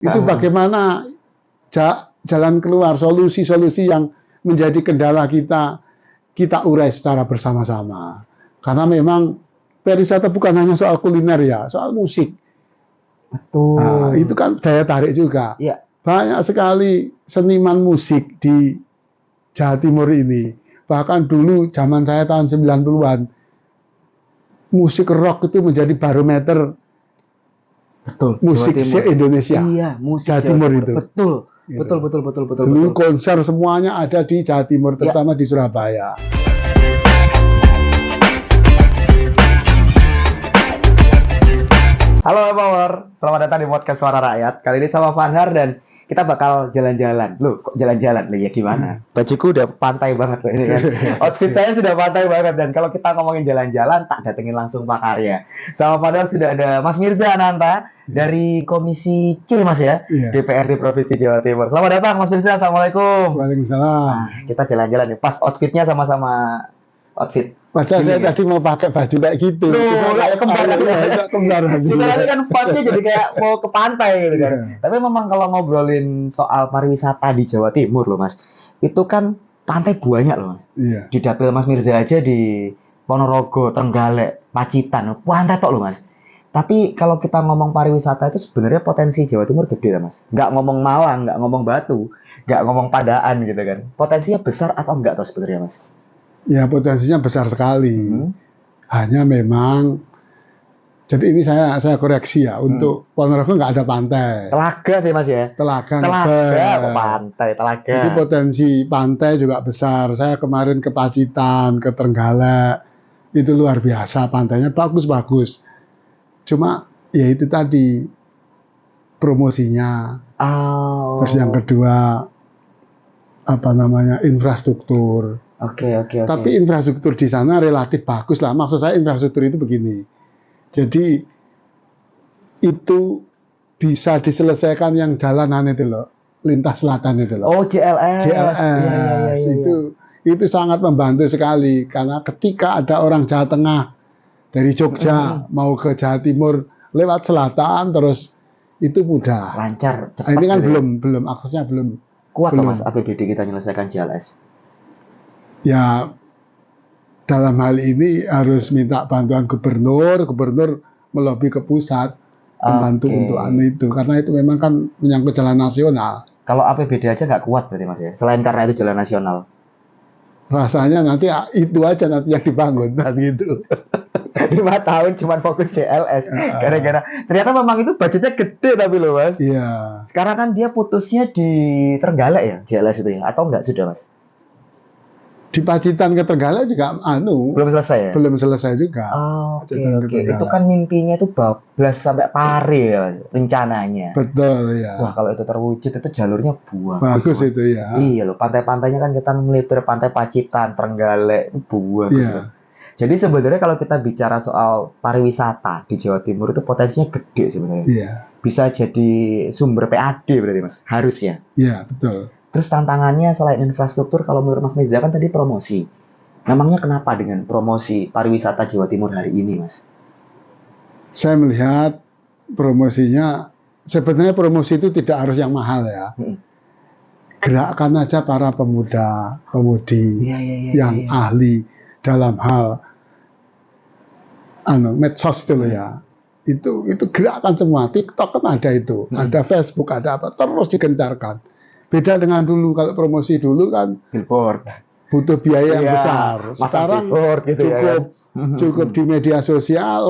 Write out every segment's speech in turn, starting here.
Itu bagaimana jalan keluar, solusi-solusi yang menjadi kendala kita urai secara bersama-sama. Karena memang pariwisata bukan hanya soal kuliner ya, soal musik. Betul. Nah, itu kan daya tarik juga. Iya. Banyak sekali seniman musik di Jawa Timur ini. Bahkan dulu zaman saya tahun 90-an, musik rock itu menjadi barometer Betul. musik se-Indonesia. Iya, musik Jawa Timur itu. Betul. Gitu. Betul. Dulu konser semuanya ada di Jawa Timur, terutama di Surabaya. Halo Power, selamat datang di podcast Suara Rakyat. Kali ini sama Fanhar dan kita bakal jalan-jalan. Loh, kok jalan-jalan? Loh, ya gimana? Bajuku udah pantai banget loh ini kan. Outfit saya sudah pantai banget, dan kalau kita ngomongin jalan-jalan, tak datengin langsung Pak Karya. Sama Fanhar sudah ada Mas Mirza Ananta dari Komisi C, Mas ya, DPRD Provinsi Jawa Timur. Selamat datang Mas Mirza, Assalamualaikum. Waalaikumsalam. Nah, kita jalan-jalan nih, pas outfitnya sama-sama outfit. Padahal saya tadi mau pakai baju kayak gitu. Loh, kembar Kita nanti kan vibe-nya jadi kayak mau ke pantai gitu kan. Tapi memang kalau ngobrolin soal pariwisata di Jawa Timur loh Mas, itu kan pantai banyak loh Mas. Di dapil Mas Mirza aja di Ponorogo, Trenggalek, Pacitan, pantai tok loh Mas. Tapi kalau kita ngomong pariwisata itu sebenarnya potensi Jawa Timur gede lah Mas. Nggak ngomong Malang, nggak ngomong Batu, nggak ngomong Padaan gitu kan. Potensinya besar atau enggak tuh sebenarnya Mas? Ya, potensinya besar sekali. Hanya memang, jadi ini saya koreksi ya, untuk Ponorogo nggak ada pantai. Telaga sih Mas ya. Telaga kok pantai, Telaga. Jadi potensi pantai juga besar. Saya kemarin ke Pacitan, ke Trenggalek, itu luar biasa, pantainya bagus-bagus. Cuma ya itu tadi promosinya. Terus yang kedua infrastruktur. Oke. Tapi infrastruktur di sana relatif bagus lah. Maksud saya infrastruktur itu begini. Jadi itu bisa diselesaikan yang jalanan itu loh, lintas selatan itu loh. Oh, JLS. Iya. Itu sangat membantu sekali, karena ketika ada orang Jawa Tengah dari Jogja mau ke Jawa Timur lewat selatan, terus itu mudah. Lancar, cepat. Ini kan belum aksesnya belum kuat loh Mas, APBD kita menyelesaikan JLS. Ya, dalam hal ini harus minta bantuan gubernur melobi ke pusat membantu untuk itu, karena itu memang kan menyangkut jalan nasional. Kalau APBD aja nggak kuat berarti Mas ya, selain karena itu jalan nasional. Rasanya nanti itu aja nanti yang dibangun gitu. 5 tahun cuma fokus JLS, gara-gara ternyata memang itu budgetnya gede tapi loh Mas. Iya. Sekarang kan dia putusnya di Trenggalek ya, JLS itu ya, atau enggak sudah Mas? Di Pacitan ke Trenggalek juga belum selesai ya? Belum selesai juga. Oke. Itu kan mimpinya itu bablas sampai Pare ya, rencananya. Betul ya. Wah, kalau itu terwujud itu jalurnya bagus itu ya. Iya loh, pantai-pantainya kan kita melipir pantai Pacitan, Trenggalek, bagus loh. Jadi sebenarnya kalau kita bicara soal pariwisata di Jawa Timur itu potensinya gede sebenarnya. Iya. Bisa jadi sumber PAD berarti Mas, harusnya. Iya, betul. Terus tantangannya selain infrastruktur, kalau menurut Mas Mirza kan tadi promosi. Memangnya kenapa dengan promosi pariwisata Jawa Timur hari ini, Mas? Saya melihat promosinya, sebenarnya promosi itu tidak harus yang mahal ya. Gerakkan aja para pemuda, pemudi yang ahli dalam hal medsos itu loh ya. Itu gerakkan semua. TikTok kan ada itu, ada Facebook, ada apa, terus digencarkan. Beda dengan dulu, kalau promosi dulu kan billboard, butuh biaya yang besar. Sekarang gitu cukup di media sosial,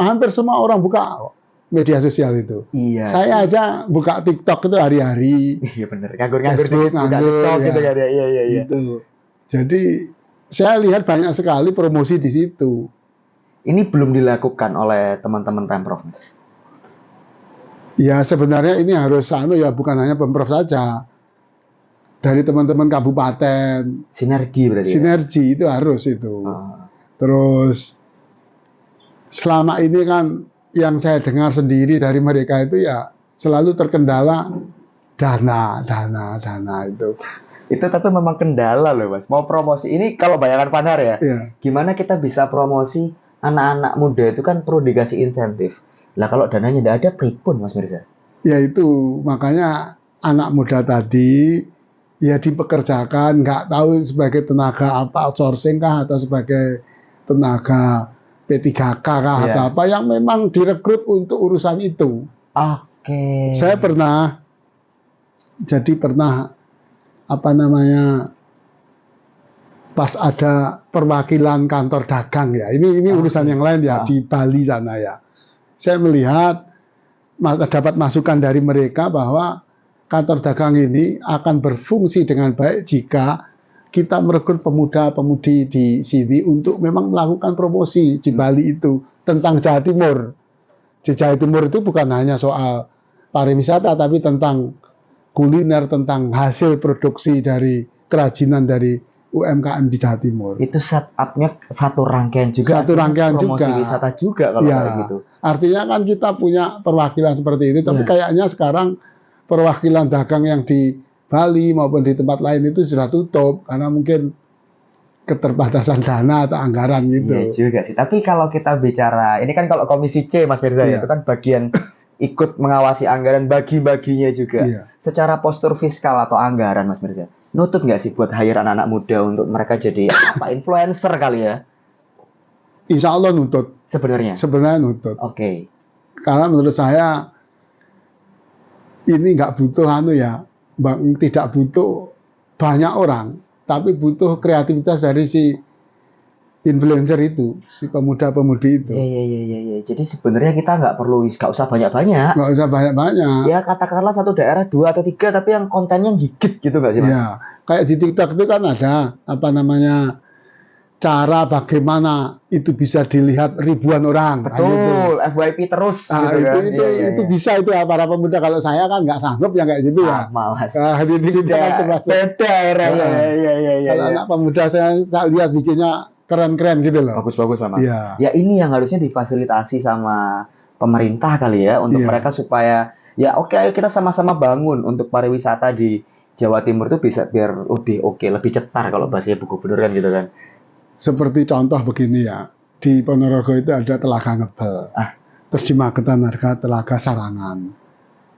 hampir semua orang buka media sosial itu. Iya. Saya aja buka TikTok itu hari-hari. Iya benar. Nganggur buka TikTok gitu kan ya. Iya. Gitu. Jadi saya lihat banyak sekali promosi di situ. Ini belum dilakukan oleh teman-teman Pemprov, Mas. Ya sebenarnya ini harus bukan hanya Pemprov saja. Dari teman-teman kabupaten. Sinergi berarti. Sinergi itu harus itu. Terus selama ini kan yang saya dengar sendiri dari mereka itu ya selalu terkendala dana itu. Itu tapi memang kendala loh Mas. Mau promosi ini kalau bayangan Fanhar ya. Gimana kita bisa promosi anak-anak muda itu kan perlu dikasih insentif. Lah kalau dananya tidak ada, pripun Mas Mirza? Ya itu makanya anak muda tadi ya dipekerjakan, nggak tahu sebagai tenaga apa outsourcing kah atau sebagai tenaga P3K kah atau Iya. apa yang memang direkrut untuk urusan itu. Oke. Saya pernah apa namanya pas ada perwakilan kantor dagang ya. Ini urusan Oke. yang lain ya di Bali sana ya. Saya melihat dapat masukan dari mereka bahwa kantor dagang ini akan berfungsi dengan baik jika kita merekrut pemuda-pemudi di sini untuk memang melakukan promosi di Bali itu tentang Jawa Timur. Di Jawa Timur itu bukan hanya soal pariwisata, tapi tentang kuliner, tentang hasil produksi dari kerajinan dari UMKM di Jawa Timur. Itu setup-nya satu rangkaian juga. Satu rangkaian promosi juga. wisata juga kalau Ya, kayak gitu. artinya kan kita punya perwakilan seperti itu, tapi Ya. kayaknya sekarang perwakilan dagang yang di Bali maupun di tempat lain itu sudah tutup karena mungkin keterbatasan dana atau anggaran gitu. Iya juga sih. Tapi kalau kita bicara, ini kan kalau Komisi C, Mas Mirza, Iya. itu kan bagian ikut mengawasi anggaran, bagi-baginya juga. Iya. Secara postur fiskal atau anggaran, Mas Mirza, nutut nggak sih buat hire anak-anak muda untuk mereka jadi apa influencer kali ya? Insya Allah nuntut. Sebenarnya. Sebenarnya nuntut. Oke. Karena menurut saya ini nggak butuh tidak butuh banyak orang, tapi butuh kreativitas dari si influencer itu, si pemuda-pemudi itu. Iya. Jadi sebenarnya kita nggak usah banyak-banyak. Nggak usah banyak-banyak. Ya katakanlah satu daerah 2 atau 3, tapi yang kontennya gigit gitu nggak sih, Mas? Ya, kayak di TikTok itu kan ada apa namanya cara bagaimana itu bisa dilihat ribuan orang. Betul, FYP terus Nah, gitu kan. itu bisa itu ya para pemuda. Kalau saya kan nggak sanggup ya kayak gitu ya. Sama, Mas. Di situ kan termasuk. Beda akhirnya. Iya. Kalau anak pemuda saya lihat bikinnya keren-keren gitu loh. Bagus-bagus memang. Iya. Ya ini yang harusnya difasilitasi sama pemerintah kali ya untuk Iya. mereka supaya ya oke ayo kita sama-sama bangun untuk pariwisata di Jawa Timur itu bisa biar lebih oke, lebih cetar kalau bahasanya Bu Gubernur kan gitu kan. Seperti contoh begini ya, di Ponorogo itu ada Telaga Ngebel, terus di Magetan ada Telaga Sarangan.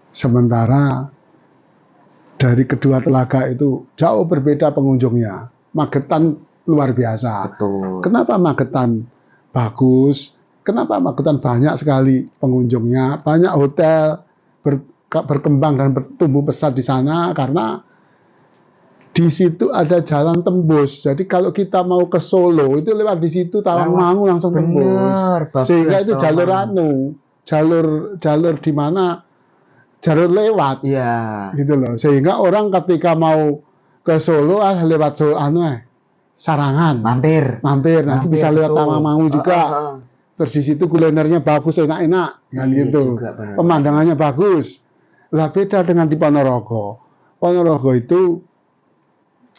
Sementara dari kedua telaga itu jauh berbeda pengunjungnya. Magetan luar biasa. Betul. Kenapa Magetan bagus? Kenapa Magetan banyak sekali pengunjungnya? Banyak hotel berkembang dan bertumbuh pesat di sana karena di situ ada jalan tembus. Jadi kalau kita mau ke Solo itu lewat di situ Tawangmangu langsung tembus. Sehingga itu jalur di mana jalur lewat. Iya. Gitu loh. Sehingga orang ketika mau ke Solo lewat Sarangan. Mampir Nanti bisa lewat Tawangmangu juga. Terus di situ kulinernya bagus, enak-enak kan gitu. Juga, pemandangannya bagus. Lah beda dengan di Ponorogo. Ponorogo itu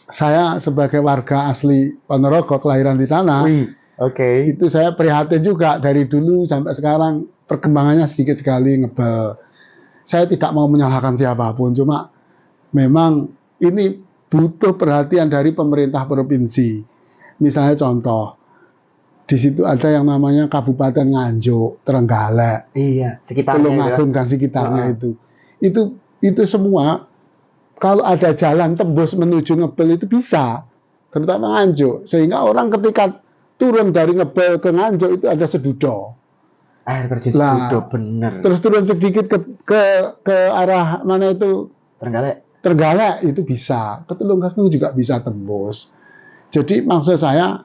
saya sebagai warga asli Ponorogo, kelahiran di sana, itu saya prihatin juga dari dulu sampai sekarang perkembangannya sedikit sekali ngebel. Saya tidak mau menyalahkan siapapun, cuma memang ini butuh perhatian dari pemerintah provinsi. Misalnya contoh, di situ ada yang namanya Kabupaten Nganjuk, Trenggalek, iya, sekitarnya Tulungagung dan sekitarnya itu semua. Kalau ada jalan tembus menuju Ngebel itu bisa, terutama Nganjuk, sehingga orang ketika turun dari Ngebel ke Nganjuk itu ada Sedudo. Air terjun Sedudo, bener. Terus turun sedikit ke arah mana itu? Trenggalek itu bisa, ke Tulungagung juga bisa tembus. Jadi maksud saya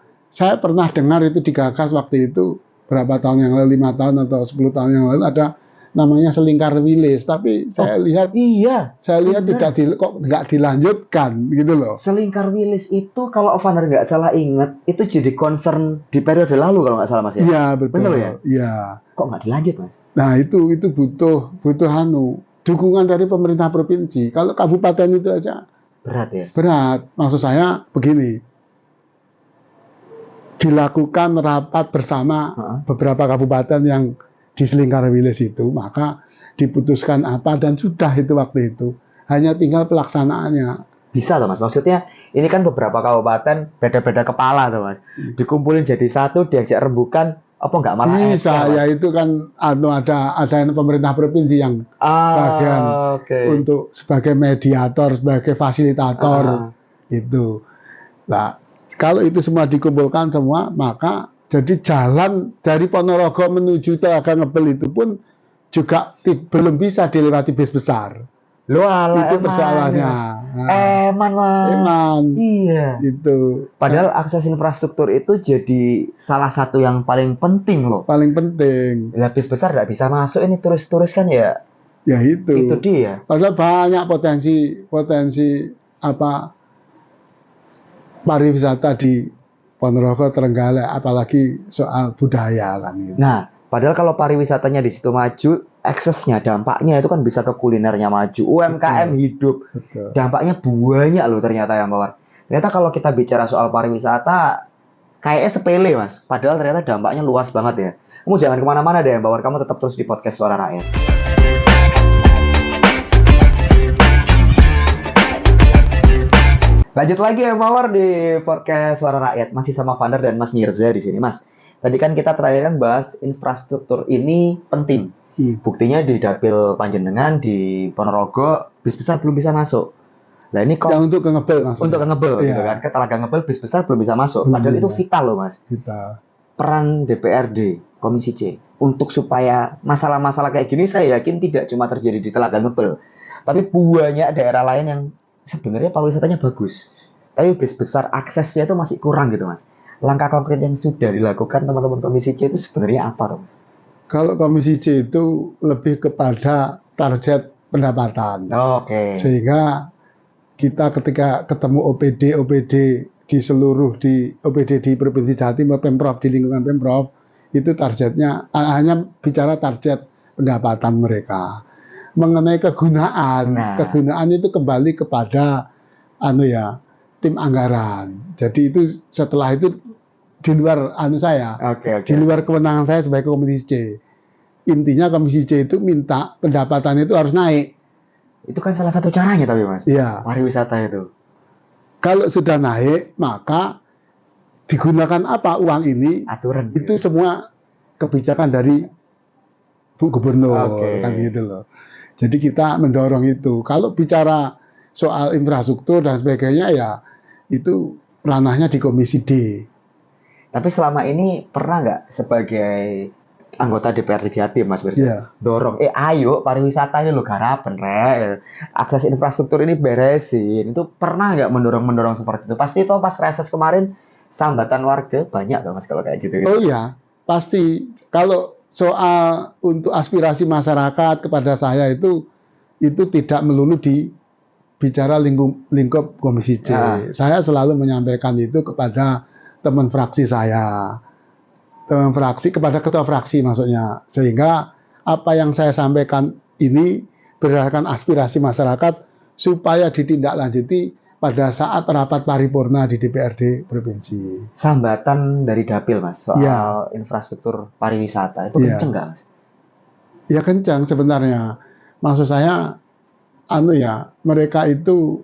pernah dengar itu digagas waktu itu berapa tahun yang lalu, 5 tahun atau 10 tahun yang lalu ada namanya Selingkar Wilis, tapi saya lihat nggak dilanjutkan gitu loh. Selingkar Wilis itu kalau Vaner nggak salah ingat itu jadi concern di periode lalu kalau nggak salah Mas ya. Iya betul. Betul ya? Iya. Kok nggak dilanjut Mas? Nah itu butuh dukungan dari pemerintah provinsi. Kalau kabupaten itu aja berat ya. Berat. Maksud saya begini. Dilakukan rapat bersama beberapa kabupaten yang di Selingkar Wilis itu, maka diputuskan apa dan sudah itu waktu itu. Hanya tinggal pelaksanaannya. Bisa toh Mas? Maksudnya ini kan beberapa kabupaten beda-beda kepala toh Mas. Dikumpulin jadi satu, diajak rembukan, Apa nggak malah bisa ya, itu kan ada pemerintah provinsi yang bagian untuk sebagai mediator, sebagai fasilitator gitu. Nah, kalau itu semua dikumpulkan semua, maka jadi jalan dari Ponorogo menuju Telaga Ngebel itu pun juga belum bisa dilewati bis besar. Loh, itu persoalannya. Eman. Iya. Itu. Padahal akses infrastruktur itu jadi salah satu yang paling penting loh. Paling penting. Lah bis besar nggak bisa masuk, ini turis-turis kan ya. Ya itu. Itu dia. Padahal banyak potensi pariwisata di Ponorogo, Trenggalek, apalagi soal budaya kan gitu. Nah, padahal kalau pariwisatanya di situ maju, aksesnya, dampaknya itu kan bisa ke kulinernya maju, UMKM hidup. Betul. Dampaknya banyak loh ternyata yang Mawar. Ternyata kalau kita bicara soal pariwisata, kayaknya sepele Mas. Padahal ternyata dampaknya luas banget ya. Kamu jangan kemana-mana deh Mawar, kamu tetap terus di podcast Suara Rakyat. Lanjut lagi ya Mawar di podcast Suara Rakyat, masih sama Vander dan Mas Mirza di sini Mas. Tadi kan kita terakhir kan bahas infrastruktur ini penting. Buktinya di Dapil Panjenengan di Ponorogo bis besar belum bisa masuk. Nah ini kok untuk ke Ngebel maksudnya. Untuk ke Ngebel gitu kan. Ke Telaga Ngebel bis besar belum bisa masuk. Padahal itu vital loh Mas. Vital. Peran DPRD Komisi C untuk supaya masalah-masalah kayak gini saya yakin tidak cuma terjadi di Telaga Ngebel, tapi banyak daerah lain yang sebenarnya pariwisatanya bagus, tapi bis besar aksesnya itu masih kurang gitu Mas. Langkah konkret yang sudah dilakukan teman-teman Komisi C itu sebenarnya apa Mas? Kalau Komisi C itu lebih kepada target pendapatan. Sehingga kita ketika ketemu OPD di seluruh OPD di Provinsi Jawa Timur, Pemprov, di lingkungan Pemprov, itu targetnya hanya bicara target pendapatan mereka. Mengenai kegunaan itu kembali kepada tim anggaran. Jadi itu setelah itu di luar di luar kewenangan saya sebagai Komisi C. Intinya Komisi C itu minta pendapatan itu harus naik. Itu kan salah satu caranya tapi Mas. Iya. Pariwisata itu. Kalau sudah naik, maka digunakan apa uang ini? Aturan. Itu semua kebijakan dari Bu Gubernur kan gitu loh. Jadi kita mendorong itu. Kalau bicara soal infrastruktur dan sebagainya ya itu ranahnya di Komisi D. Tapi selama ini pernah nggak sebagai anggota DPRD Jatim Mas Mirza dorong, ayo pariwisata ini lo garapen akses infrastruktur ini beresin, itu pernah nggak mendorong seperti itu? Pasti itu pas reses kemarin sambatan warga banyak tuh Mas kalau kayak gitu. Oh iya, pasti. Kalau soal untuk aspirasi masyarakat kepada saya itu tidak melulu di bicara lingkup Komisi C. Saya selalu menyampaikan itu kepada teman fraksi saya, kepada ketua fraksi maksudnya, sehingga apa yang saya sampaikan ini berdasarkan aspirasi masyarakat supaya ditindaklanjuti pada saat rapat paripurna di DPRD provinsi. Sambatan dari Dapil Mas soal infrastruktur pariwisata itu kenceng nggak Mas? Ya kencang sebenarnya. Maksud saya mereka itu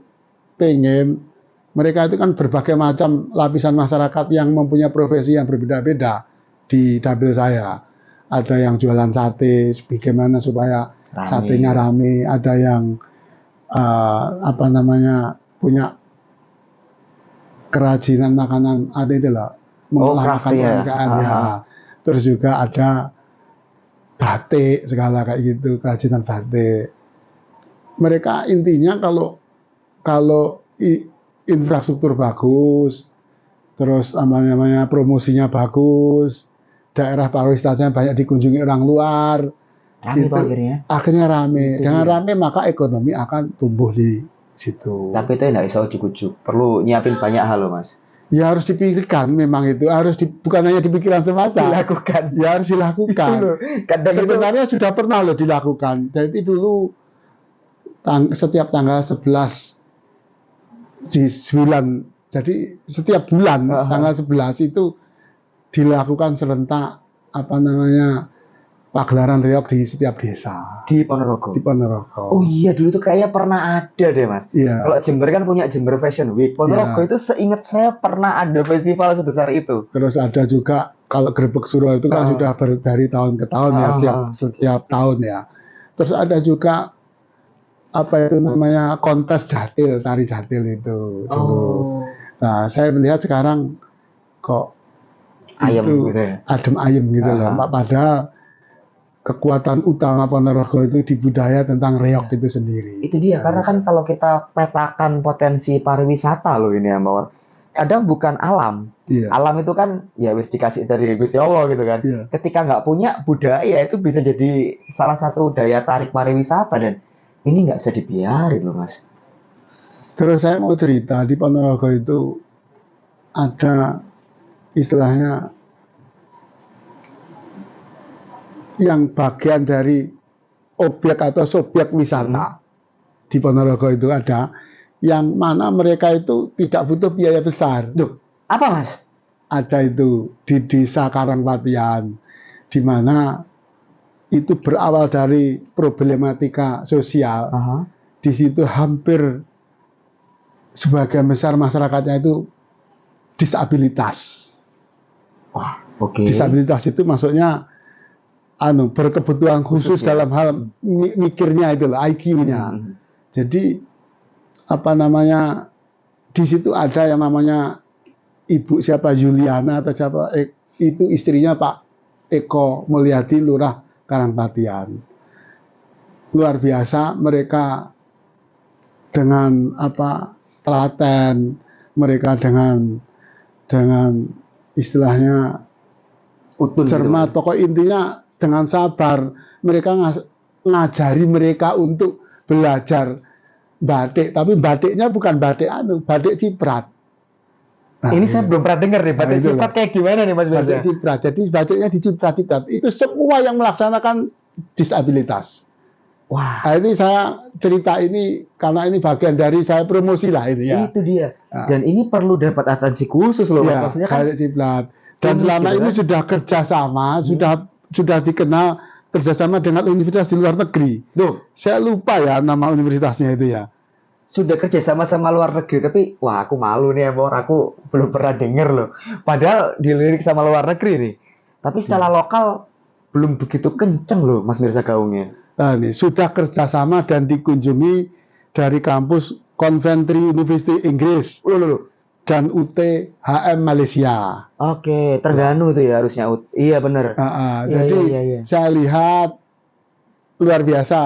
mereka itu kan berbagai macam lapisan masyarakat yang mempunyai profesi yang berbeda-beda di dapil saya. Ada yang jualan sate, bagaimana supaya satenya rame. Ada yang punya kerajinan makanan, ada itu loh, mengolah makanan UMKM Terus juga ada batik segala kayak gitu, kerajinan batik. Mereka intinya kalau infrastruktur bagus, terus promosinya bagus, daerah pariwisatanya banyak dikunjungi orang luar, akhirnya rame. Dengan rame maka ekonomi akan tumbuh di situ. Tapi itu nggak bisa ujuk-ujuk, perlu nyiapin banyak hal loh Mas. Ya harus dipikirkan, memang itu bukan hanya dipikiran semata. Dilakukan. Ya harus dilakukan. Sebenarnya sudah pernah loh dilakukan. Jadi dulu setiap tanggal 11 jadi setiap bulan tanggal 11 itu dilakukan serentak pagelaran reog di setiap desa di Ponorogo. Oh iya, dulu tuh kayaknya pernah ada deh Mas. Kalau Jember kan punya Jember Fashion Week. Ponorogo itu seingat saya pernah ada festival sebesar itu. Terus ada juga kalau Grebek Suro itu kan sudah dari tahun ke tahun ya, setiap tahun ya. Terus ada juga apa itu namanya kontes jatil, tari jatil itu dulu. Nah, saya melihat sekarang kok ayam itu gitu ya. adem ayem gitu loh. Padahal kekuatan utama Ponorogo itu di budaya tentang reog itu sendiri. Itu dia, karena kan kalau kita petakan potensi pariwisata loh ini ya, Mawar. Kadang bukan alam. Alam itu kan ya wis dikasih dari Gusti Allah gitu kan. Ketika nggak punya budaya itu bisa jadi salah satu daya tarik pariwisata, dan ini nggak bisa dibiarin loh, Mas. Terus saya mau cerita, di Ponorogo itu ada istilahnya yang bagian dari objek atau subjek wisata. Di Ponorogo itu ada yang mana mereka itu tidak butuh biaya besar. Duh, apa Mas? Ada itu di Desa Karangpatian, di mana itu berawal dari problematika sosial. Di situ hampir sebagian besar masyarakatnya itu disabilitas. Wah, oke. Disabilitas itu maksudnya berkebutuhan khusus ya? Dalam hal mikirnya itu loh, IQ-nya. Jadi apa namanya, di situ ada yang namanya Ibu siapa Juliana atau siapa, itu istrinya Pak Eko Mulyadi, Lurah Karangpatian. Luar biasa mereka dengan apa telaten, mereka dengan istilahnya cermat, pokok intinya dengan sabar mereka ngajari mereka untuk belajar batik, tapi batiknya bukan batik batik ciprat. Nah, ini saya belum pernah dengar nih batik ciprat kayak gimana nih Mas Mirza? Batik ciprat, jadi batiknya diciprat-ciprat. Itu semua yang melaksanakan disabilitas. Wah. Nah, ini saya cerita ini karena ini bagian dari saya promosi lah ini ya. Itu dia. Dan ini perlu dapat atensi khusus loh Mas. Ya, maksudnya kan batik ciprat. Dan selama ini sudah kerjasama, sudah dikenal kerjasama dengan universitas di luar negeri. Duh, saya lupa ya nama universitasnya itu ya. Sudah kerja sama luar negeri, tapi wah aku malu nih Amor, aku belum pernah denger loh. Padahal dilirik sama luar negeri nih. Tapi secara lokal belum begitu kenceng loh Mas Mirza gaungnya. Nah, ini sudah kerjasama dan dikunjungi dari kampus Coventry University Inggris dan UTHM Malaysia. Oke, Terengganu tuh ya harusnya. Iya benar. Jadi saya lihat luar biasa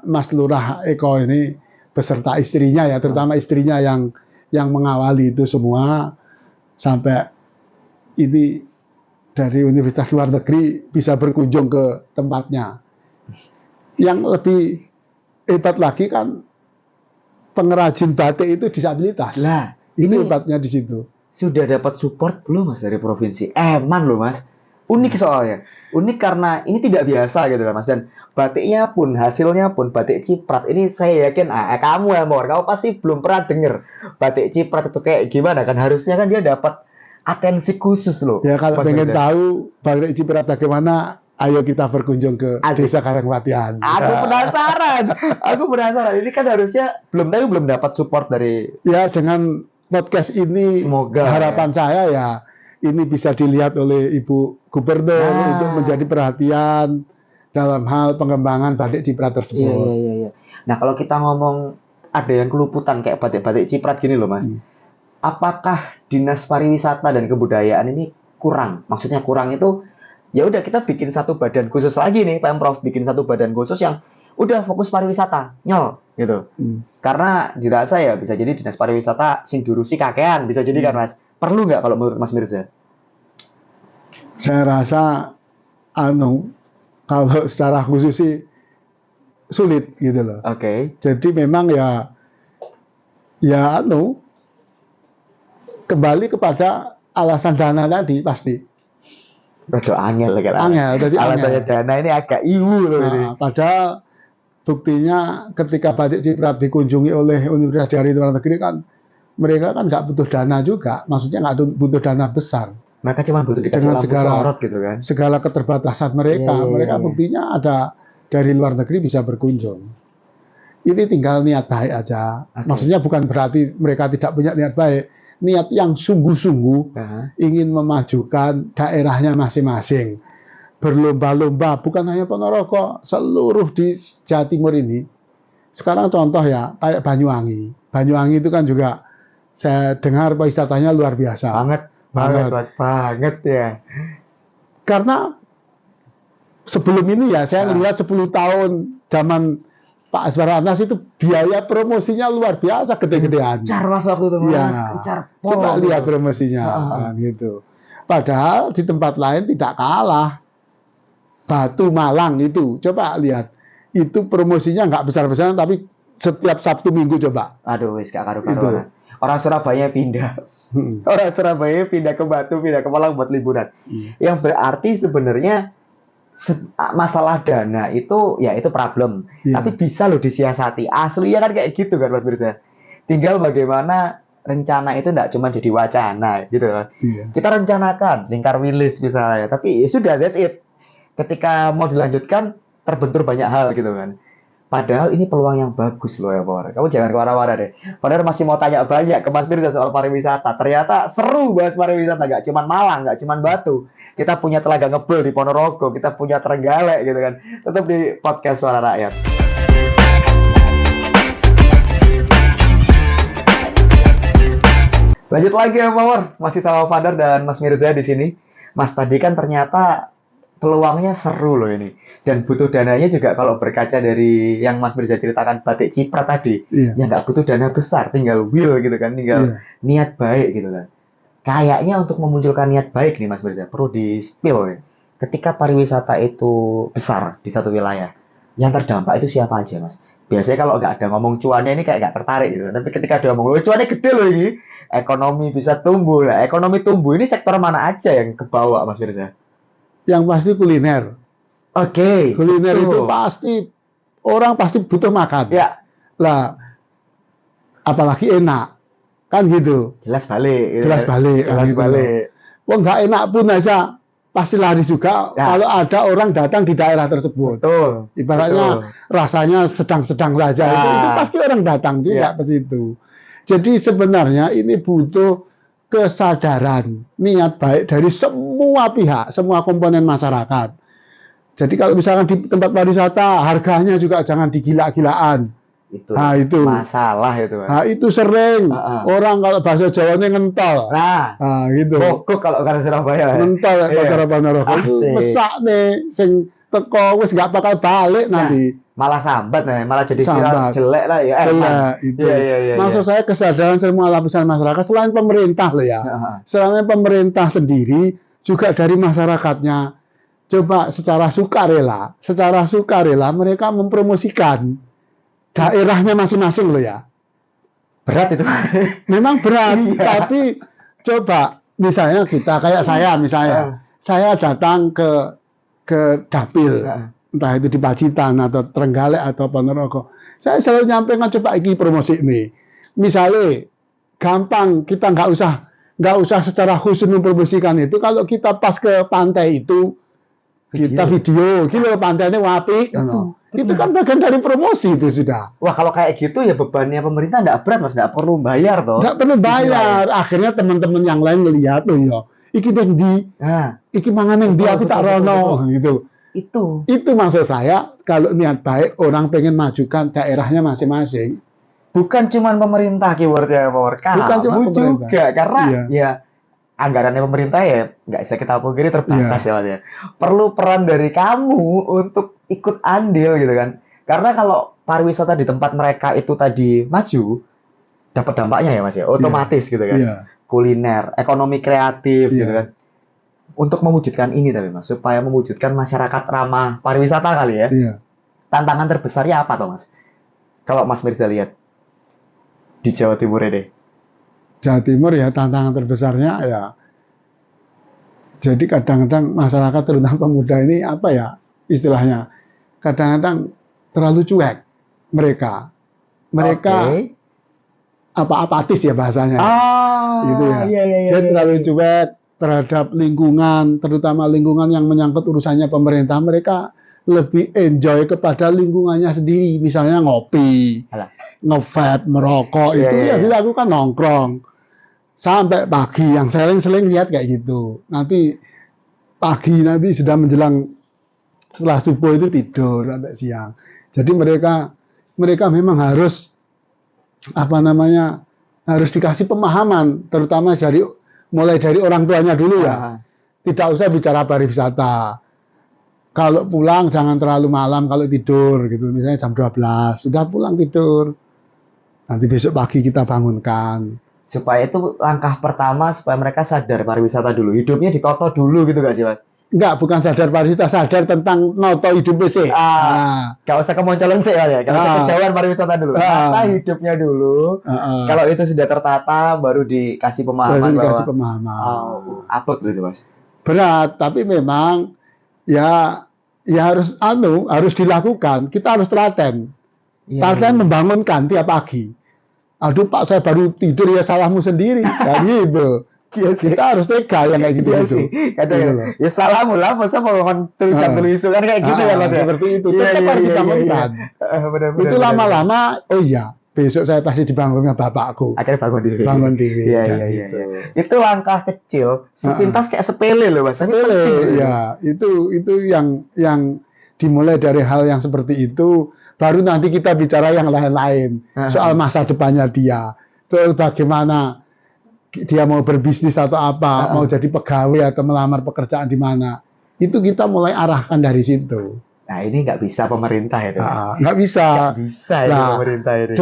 Mas Lurah Eko ini beserta istrinya ya, terutama istrinya yang mengawali itu semua sampai ini dari universitas luar negeri bisa berkunjung ke tempatnya. Yang lebih hebat lagi kan pengrajin batik itu disabilitas. Lah, ini hebatnya di situ. Sudah dapat support belum Mas dari provinsi? Eman loh Mas. Unik soalnya. Unik karena ini tidak biasa gitu kan Mas. Dan batiknya pun, hasilnya pun batik ciprat. Ini saya yakin, kamu ya Mor, kamu pasti belum pernah denger batik ciprat itu kayak gimana kan. Harusnya kan dia dapat atensi khusus loh. Ya kalau pengen tahu batik ciprat bagaimana, ayo kita berkunjung ke Desa Karangpatian. Aku penasaran. Ini kan harusnya belum dapat support dari. Ya dengan podcast ini, semoga harapan saya ya ini bisa dilihat oleh Ibu Gubernur untuk menjadi perhatian dalam hal pengembangan batik ciprat tersebut. Iya. Nah kalau kita ngomong ada yang keluputan kayak batik-batik ciprat gini loh Mas. Apakah Dinas Pariwisata dan Kebudayaan ini kurang? Maksudnya kurang itu ya udah kita bikin satu badan khusus lagi nih, Pemprov bikin satu badan khusus yang udah fokus pariwisata, nyol gitu. Karena dirasa ya bisa jadi Dinas Pariwisata sing durusi kakean, bisa jadi kan Mas. Perlu nggak kalau menurut Mas Mirza? Saya rasa kalau secara khusus sih sulit gitu loh. Oke. Jadi memang ya kembali kepada alasan dana tadi pasti. Rada angel kan. Angel, jadi alasannya dana ini agak iwu loh ini. Padahal buktinya ketika batik ciprat dikunjungi oleh universitas dari luar negeri kan mereka kan nggak butuh dana juga, maksudnya nggak butuh dana besar. Mereka cuma butuh dikasih lampu sorot gitu kan. Segala keterbatasan mereka, mereka buktinya ada dari luar negeri bisa berkunjung. Ini tinggal niat baik aja. Maksudnya bukan berarti mereka tidak punya niat baik, niat yang sungguh-sungguh ingin memajukan daerahnya masing-masing. Berlomba-lomba, bukan hanya Ponorogo, seluruh di Jawa Timur ini. Sekarang contoh ya, kayak Banyuwangi. Banyuwangi itu kan juga saya dengar wisatanya luar biasa. Banget ya. Karena sebelum ini ya, saya melihat 10 tahun zaman Pak Azwar Anas itu biaya promosinya luar biasa, gede-gedean. Gencar Mas waktu itu Mas, Ya, gencar. coba lihat promosinya, gitu. Padahal di tempat lain tidak kalah. Batu Malang itu, coba lihat. Itu promosinya nggak besar-besaran, tapi setiap Sabtu Minggu coba. Aduh, wis gak karu-karuan. Orang Surabaya pindah. Orang Surabaya pindah ke Batu, pindah ke Malang buat liburan. Yang berarti sebenarnya masalah dana itu ya itu problem. Tapi bisa loh disiasati. Aslinya kan kayak gitu kan Mas Mirza. Tinggal bagaimana rencana itu enggak cuma jadi wacana gitu. Kita rencanakan lingkar wilis misalnya, tapi ya sudah, that's it. Ketika mau dilanjutkan terbentur banyak hal gitu kan. Padahal ini peluang yang bagus loh ya Por. Kamu jangan kemana-mana deh. Padahal masih mau tanya banyak ke Mas Mirza soal pariwisata. Ternyata seru bahas pariwisata, nggak cuma Malang, nggak cuma Batu. Kita punya Telaga Ngebel di Ponorogo, kita punya Trenggalek gitu kan. Tetap di podcast Suara Rakyat. Lanjut lagi ya Power, masih sama Fadar dan Mas Mirza di sini. Mas tadi kan ternyata peluangnya seru loh ini. Dan butuh dananya juga kalau berkaca dari yang Mas Mirza ceritakan batik ciprat tadi. Ya nggak butuh dana besar, tinggal will gitu kan, tinggal niat baik gitu kan. Kayaknya untuk memunculkan niat baik nih Mas Mirza, perlu di-spill ya. Ketika pariwisata itu besar di satu wilayah, yang terdampak itu siapa aja Mas? Biasanya kalau nggak ada ngomong cuannya ini kayak nggak tertarik gitu. Tapi ketika ada ngomong, cuannya gede loh ini, ekonomi bisa tumbuh. Nah, ekonomi tumbuh ini sektor mana aja yang kebawa Mas Mirza? Yang pasti kuliner. Oke. Kuliner itu pasti orang pasti butuh makan. Ya. Lah, apalagi enak, kan gitu. Jelas balik. Gitu. Jelas balik. Wah nggak enak pun aja pasti laris juga kalau ada orang datang di daerah tersebut. Betul. Ibaratnya rasanya sedang-sedang saja. Itu pasti orang datang juga ke situ. Jadi sebenarnya ini butuh kesadaran, niat baik dari semua pihak, semua komponen masyarakat. Jadi kalau misalkan di tempat pariwisata, harganya juga jangan digila-gilaan. Itu masalah itu. Nah, itu sering orang kalau bahasa Jawanya ngentol. Nah, gitu. Bokok kalau cara Surabaya. Ngentol kalau cara Ponorogo. Mesak nih, sing teko wis nggak bakal balik nanti. Malah sambat nih, malah jadi viral jelek lah ya. Jelek itu. Maksud saya kesadaran semua lapisan masyarakat selain pemerintah loh ya. Selain pemerintah sendiri juga dari masyarakatnya. Coba secara sukarela mereka mempromosikan daerahnya masing-masing loh ya. Berat itu. Memang berat, tapi coba misalnya kita kayak saya misalnya, saya datang ke dapil, entah itu di Pacitan atau Trenggalek atau Ponorogo, saya selalu nyampaikan coba iki promosi ini. Misalnya gampang, kita nggak usah secara khusus mempromosikan itu. Kalau kita pas ke pantai itu kita video, gila pantainya wapi, itu kan bagian dari promosi itu sudah. Wah kalau kayak gitu ya bebannya pemerintah nggak berat Mas, nggak perlu bayar toh. Nggak perlu bayar. Akhirnya teman-teman yang lain ngelihat tuh ya. Iki yang di, iki mangan yang di aku tak rono gitu. Itu maksud saya kalau niat baik orang pengen majukan daerahnya masing-masing. Bukan cuma pemerintah keywordnya Power, bukan cuma juga karena ya anggarannya pemerintah ya nggak bisa kita pungkiri terbatas ya Mas ya. Perlu peran dari kamu untuk ikut andil gitu kan. Karena kalau pariwisata di tempat mereka itu tadi maju, dapat dampaknya ya Mas ya, otomatis gitu kan. Kuliner, ekonomi kreatif gitu kan. Untuk mewujudkan ini tapi Mas, supaya mewujudkan masyarakat ramah pariwisata kali ya. Tantangan terbesarnya apa toh Mas? Kalau Mas Mirza lihat di Jawa Timur ini. Jawa Timur ya tantangan terbesarnya ya. Jadi kadang-kadang masyarakat terutama pemuda ini apa ya istilahnya, kadang-kadang terlalu cuek mereka. Apatis ya bahasanya. Gitu ya. Jadi terlalu cuek terhadap lingkungan, terutama lingkungan yang menyangkut urusannya pemerintah. Mereka lebih enjoy kepada lingkungannya sendiri, misalnya ngopi, nge-vape, merokok, itu ya dilakukan nongkrong. sampai pagi. Yang sering lihat kayak gitu. Nanti pagi nanti sudah menjelang setelah subuh itu tidur sampai siang. Jadi mereka memang harus apa namanya harus dikasih pemahaman, terutama mulai dari orang tuanya dulu ya. Tidak usah bicara pariwisata. Kalau pulang jangan terlalu malam kalau tidur gitu. Misalnya jam 12 sudah pulang tidur. Nanti besok pagi kita bangunkan. Supaya itu langkah pertama supaya mereka sadar pariwisata dulu. Hidupnya ditoto dulu gitu gak sih, Mas? Enggak, bukan sadar pariwisata, sadar tentang noto hidup sih. Gak usah kemoncolan sih ya, gak usah kejauhan pariwisata dulu. Tata hidupnya dulu. Kalau itu sudah tertata, baru dikasih pemahaman apot gitu, Mas. Berat, tapi memang ya harus dilakukan. Kita harus telaten. Telaten membangunkan tiap pagi. Aduh Pak, saya baru tidur ya salahmu sendiri. Kayak gitu. Kita harus tega yang kayak gitu. Iya sih. Kadang ya salahmu lah, masa mau ngomong jam isu kan kayak gitu ya Mas ya. Seperti itu. Tetap harus dibangunkan. Itu lama-lama, oh iya, besok saya pasti dibangunnya bapakku. Akhirnya bangun diri. Bangun diri. Iya. Itu langkah kecil, sepintas kayak sepele loh Mas. Sepele, ya. Itu yang dimulai dari hal yang seperti itu. Baru nanti kita bicara yang lain-lain. Soal masa depannya dia. Soal bagaimana dia mau berbisnis atau apa. Mau jadi pegawai atau melamar pekerjaan di mana. Itu kita mulai arahkan dari situ. Nah ini nggak bisa pemerintah itu Mas. Nggak bisa. Nggak bisa ya pemerintah ini.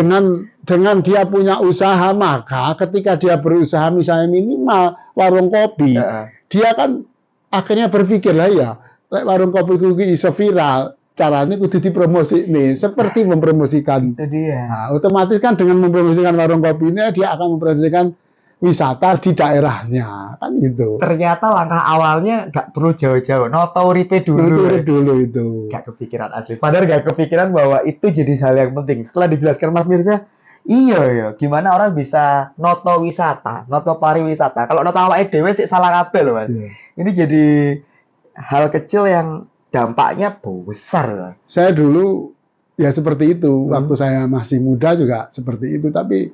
Dengan dia punya usaha, maka ketika dia berusaha misalnya minimal warung kopi. Dia kan akhirnya berpikir lah ya. Warung kopi kuki iso viral. Caranya kudu dipromosi nih, seperti mempromosikan. Itu dia. Nah, otomatis kan dengan mempromosikan warung kopi ini dia akan mempromosikan wisata di daerahnya, kan gitu. Ternyata langkah awalnya nggak perlu jauh-jauh, noto uripe dulu. Noto uripe dulu itu. Nggak kepikiran asli. Padahal nggak kepikiran bahwa itu jadi hal yang penting. Setelah dijelaskan Mas Mirza, iya, gimana orang bisa noto wisata, noto pariwisata. Kalau noto awake dhewe sih salah kabeh loh Mas. Ini jadi hal kecil yang dampaknya besar. Saya dulu ya seperti itu. Waktu saya masih muda juga seperti itu. Tapi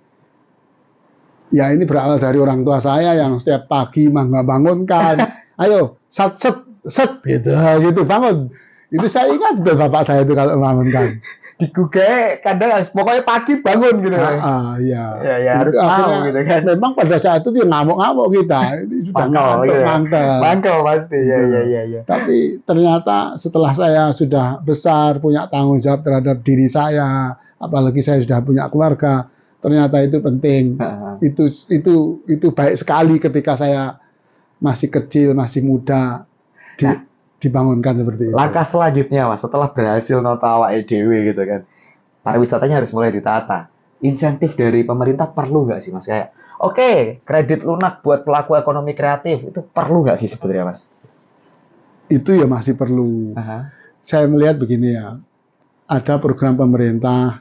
ya ini berawal dari orang tua saya yang setiap pagi bangunkan. Ayo, set gitu bangun. Itu saya ingat tuh bapak saya itu kalau bangunkan. Digugah kadang pokoknya pagi bangun gitu kan. Iya. Ya harus tahu gitu kan. Memang pada saat itu dia ngamuk-ngamuk kita. Itu sudah mantap pasti. Iya. Tapi ternyata setelah saya sudah besar, punya tanggung jawab terhadap diri saya, apalagi saya sudah punya keluarga, ternyata itu penting. Itu baik sekali ketika saya masih kecil, masih muda. Dibangunkan seperti itu. Langkah selanjutnya Mas, setelah berhasil noto awake dhewe gitu kan, pariwisatanya harus mulai ditata. Insentif dari pemerintah perlu nggak sih Mas? Kayak, oke, kredit lunak buat pelaku ekonomi kreatif, itu perlu nggak sih sebenarnya Mas? Itu ya masih perlu. Saya melihat begini ya, ada program pemerintah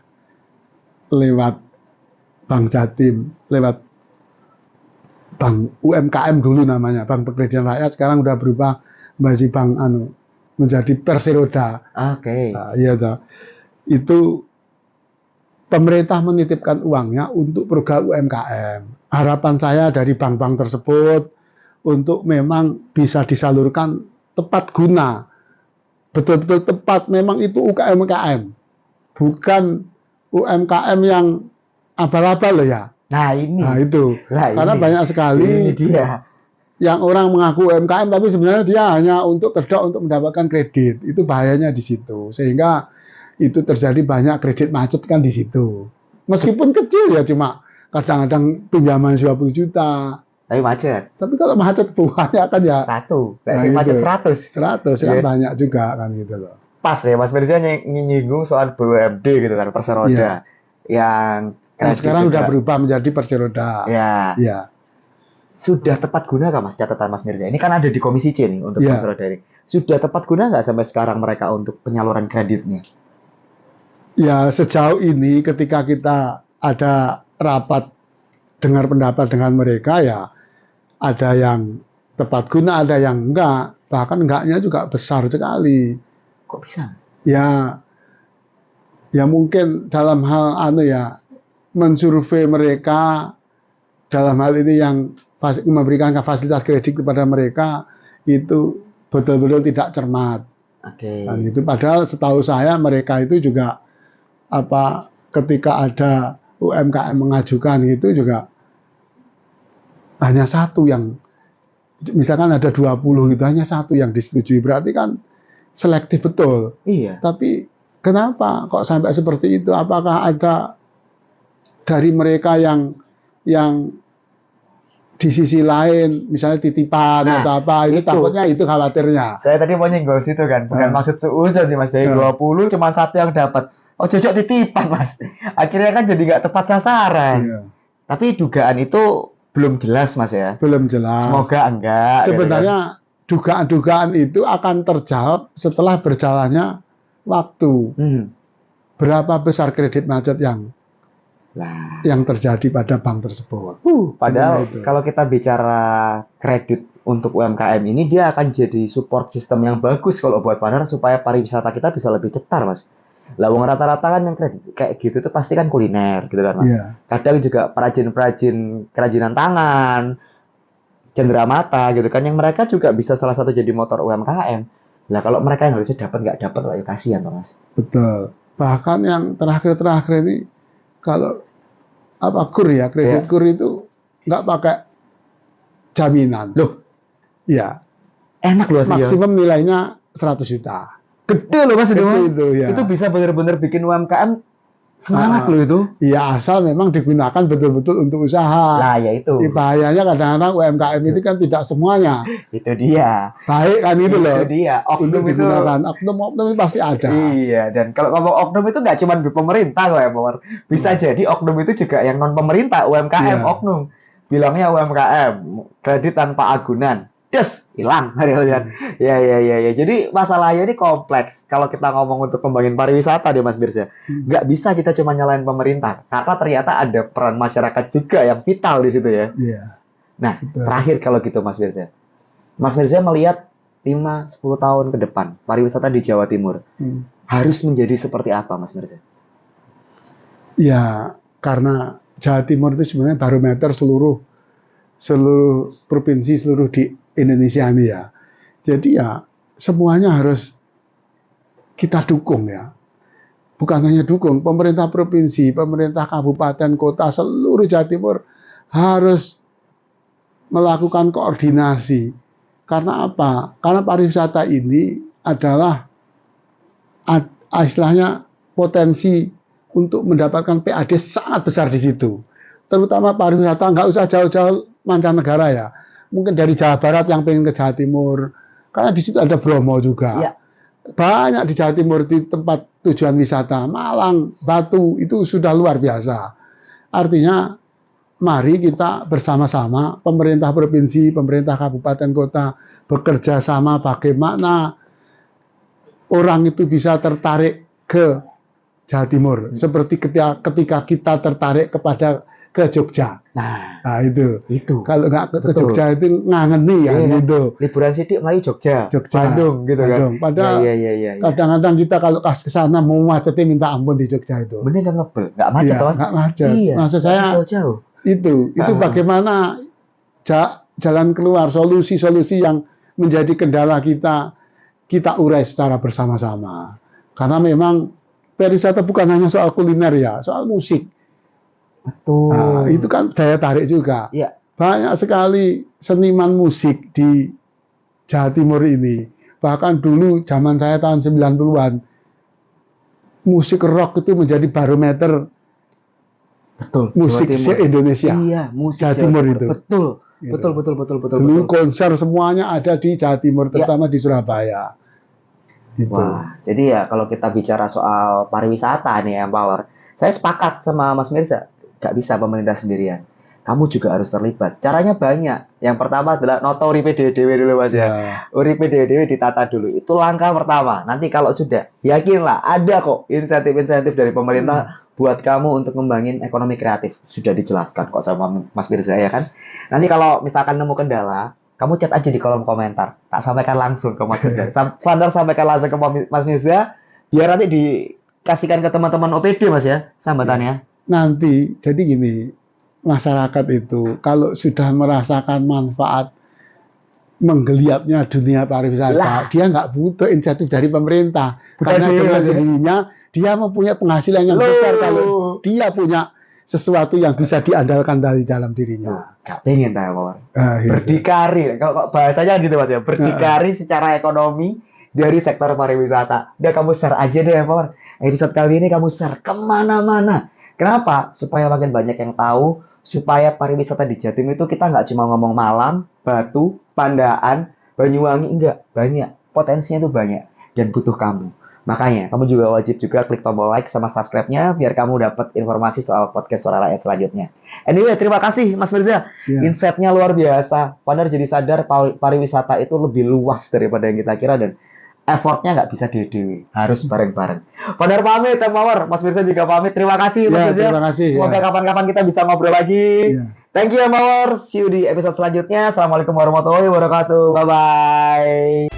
lewat Bank Jatim, lewat Bank UMKM dulu namanya, Bank Pegadaian Rakyat, sekarang udah berubah menjadi Perseroda. Oke. Nah, iya toh. Itu pemerintah menitipkan uangnya untuk program UMKM. Harapan saya dari bank-bank tersebut untuk memang bisa disalurkan tepat guna. Betul-betul tepat, memang itu UMKM. Bukan UMKM yang abal-abal loh ya. Nah itu. Karena banyak sekali yang orang mengaku UMKM tapi sebenarnya dia hanya untuk kedok untuk mendapatkan kredit. Itu bahayanya di situ. Sehingga itu terjadi banyak kredit macet kan di situ. Meskipun kecil ya, cuma kadang-kadang pinjaman 20 juta. Tapi macet. Tapi kalau macet buahnya kan ya 1. Macet 100. 100 kan banyak juga kan gitu loh. Pas ya Mas Mirza nyinggung soal BUMD gitu kan, Perseroda. Yang sekarang udah berubah menjadi Perseroda. Ya. Sudah tepat guna nggak Mas catatan Mas Mirza? Ini kan ada di Komisi C nih untuk Perseroda ini. Sudah tepat guna nggak sampai sekarang mereka untuk penyaluran kreditnya? Ya sejauh ini ketika kita ada rapat dengar pendapat dengan mereka ya ada yang tepat guna, ada yang enggak. Bahkan enggaknya juga besar sekali. Kok bisa? Ya mungkin dalam hal mensurvei mereka dalam hal ini yang memberikan fasilitas kredit kepada mereka itu betul-betul tidak cermat. Oke. Dan itu padahal setahu saya mereka itu juga ketika ada UMKM mengajukan itu juga hanya satu yang, misalkan ada 20 gitu, hanya satu yang disetujui, berarti kan selektif betul. Iya. Tapi kenapa kok sampai seperti itu? Apakah ada dari mereka yang di sisi lain, misalnya titipan atau apa, itu takutnya itu khawatirnya. Saya tadi mau nyenggol situ kan, bukan maksud suuzon sih Mas, dari 20 cuma satu yang dapat. Oh cocok titipan Mas. Akhirnya kan jadi nggak tepat sasaran. Iya. Tapi dugaan itu belum jelas Mas ya. Belum jelas. Semoga enggak. Sebenarnya dugaan-dugaan itu akan terjawab setelah berjalannya waktu. Berapa besar kredit macet yang terjadi pada bank tersebut. Padahal kalau kita bicara kredit untuk UMKM ini, dia akan jadi support system yang bagus kalau buat partner supaya pariwisata kita bisa lebih cetar Mas. Lah wong rata-rata kan yang kredit kayak gitu itu pasti kan kuliner gitu kan Mas. Yeah. Kadang juga perajin-perajin kerajinan tangan, cenderamata gitu kan, yang mereka juga bisa salah satu jadi motor UMKM. Lah kalau mereka yang harusnya dapat nggak dapat, lah ya kasihan toh Mas. Betul. Bahkan yang terakhir ini kalau kredit kur itu nggak pakai jaminan. Loh, iya. Enak loh sih. Maksimum nilainya 100 juta. Gede loh Mas itu, ya. Itu bisa benar-benar bikin UMKM semangat loh itu. Iya, asal memang digunakan betul-betul untuk usaha. Lah ya itu. Bahayanya kadang-kadang UMKM itu kan tidak semuanya. Itu dia. Baik kan itu loh. Itu dia. Oknum itu. Oknum itu pasti ada. Iya, dan kalau ngomong oknum itu nggak cuma di pemerintah loh ya, bisa jadi oknum itu juga yang non pemerintah, UMKM oknum. Bilangnya UMKM, kredit tanpa agunan. Hilang. Ya. Jadi masalahnya ini kompleks. Kalau kita ngomong untuk kembangin pariwisata deh Mas Birsa, nggak bisa kita cuma nyalain pemerintah, karena ternyata ada peran masyarakat juga yang vital di situ ya. Nah, terakhir kalau gitu Mas Birsa. Mas Birsa melihat 5-10 tahun ke depan pariwisata di Jawa Timur harus menjadi seperti apa Mas Birsa? Ya, karena Jawa Timur itu sebenarnya barometer seluruh provinsi seluruh di Indonesia ini ya. Jadi ya semuanya harus kita dukung ya. Bukan hanya dukung, pemerintah provinsi, pemerintah kabupaten, kota, seluruh Jawa Timur harus melakukan koordinasi. Karena apa? Karena pariwisata ini adalah istilahnya potensi untuk mendapatkan PAD sangat besar di situ. Terutama pariwisata, nggak usah jauh-jauh mancanegara ya. Mungkin dari Jawa Barat yang pengen ke Jawa Timur, karena di situ ada Bromo juga. Ya. Banyak di Jawa Timur di tempat tujuan wisata, Malang, Batu, itu sudah luar biasa. Artinya, mari kita bersama-sama, pemerintah provinsi, pemerintah kabupaten kota, bekerja sama bagaimana orang itu bisa tertarik ke Jawa Timur. Seperti ketika kita tertarik ke Jogja. Nah itu. Kalau nggak ke Jogja itu ngangeni ya gitu. Liburan sidik Melayu Jogja, Bandung gitu kan. Padahal kadang-kadang kita kalau ke sana mau macetnya minta ampun di Jogja itu. Bener nggak ngebel, nggak macet Mas. Nggak macet. Maksud saya jauh-jauh. Itu bagaimana jalan keluar, solusi-solusi yang menjadi kendala kita urai secara bersama-sama. Karena memang pariwisata bukan hanya soal kuliner ya, soal musik. Betul. Nah, itu kan daya tarik juga. Ya. Banyak sekali seniman musik di Jawa Timur ini. Bahkan dulu zaman saya tahun 90-an, musik rock itu menjadi barometer musik Indonesia. Iya, musik Jawa Timur itu. Betul. Dulu konser semuanya ada di Jawa Timur, terutama di Surabaya. Gitu. Wah, jadi ya kalau kita bicara soal pariwisata nih Empower, saya sepakat sama Mas Mirza. Gak bisa pemerintah sendirian. Kamu juga harus terlibat. Caranya banyak. Yang pertama adalah noto uripe dhewe dulu Mas ya. Uripe dhewe ditata dulu. Itu langkah pertama. Nanti kalau sudah, yakinlah ada kok insentif-insentif dari pemerintah buat kamu untuk ngembangin ekonomi kreatif. Sudah dijelaskan kok sama Mas Mirza ya kan. Nanti kalau misalkan nemu kendala, kamu chat aja di kolom komentar. Tak sampaikan langsung ke Mas Mirza. Founder sampaikan langsung ke Mas Mirza, biar nanti dikasihkan ke teman-teman OPD Mas ya, sambatannya. Nanti, jadi gini, masyarakat itu kalau sudah merasakan manfaat menggeliatnya dunia pariwisata, dia nggak butuh insentif dari pemerintah. Karena dengan sendirinya dia mempunyai penghasilan yang besar kalau dia punya sesuatu yang bisa diandalkan dari dalam dirinya. Gak pengen tahu Mawar. Berdikari, kalau bahasanya gitu Mas ya, berdikari secara ekonomi dari sektor pariwisata. Udah kamu share aja deh Mawar. Episode kali ini kamu share kemana-mana. Kenapa? Supaya makin banyak yang tahu, supaya pariwisata di Jatim itu kita nggak cuma ngomong Malang, Batu, Pandaan, Banyuwangi, enggak, banyak. Potensinya itu banyak dan butuh kamu. Makanya, kamu juga wajib juga klik tombol like sama subscribe-nya biar kamu dapat informasi soal podcast Suara Rakyat selanjutnya. Anyway, terima kasih Mas Mirza. Insight-nya luar biasa. Partner jadi sadar pariwisata itu lebih luas daripada yang kita kira dan effortnya nggak bisa dewe, harus bareng-bareng. Partner pamit, Mawar. Mas Mirza juga pamit. Terima kasih Mas Mirza. Terima kasih. Semoga kapan-kapan kita bisa ngobrol lagi. Thank you Mawar. See you di episode selanjutnya. Assalamualaikum warahmatullahi wabarakatuh. Bye-bye.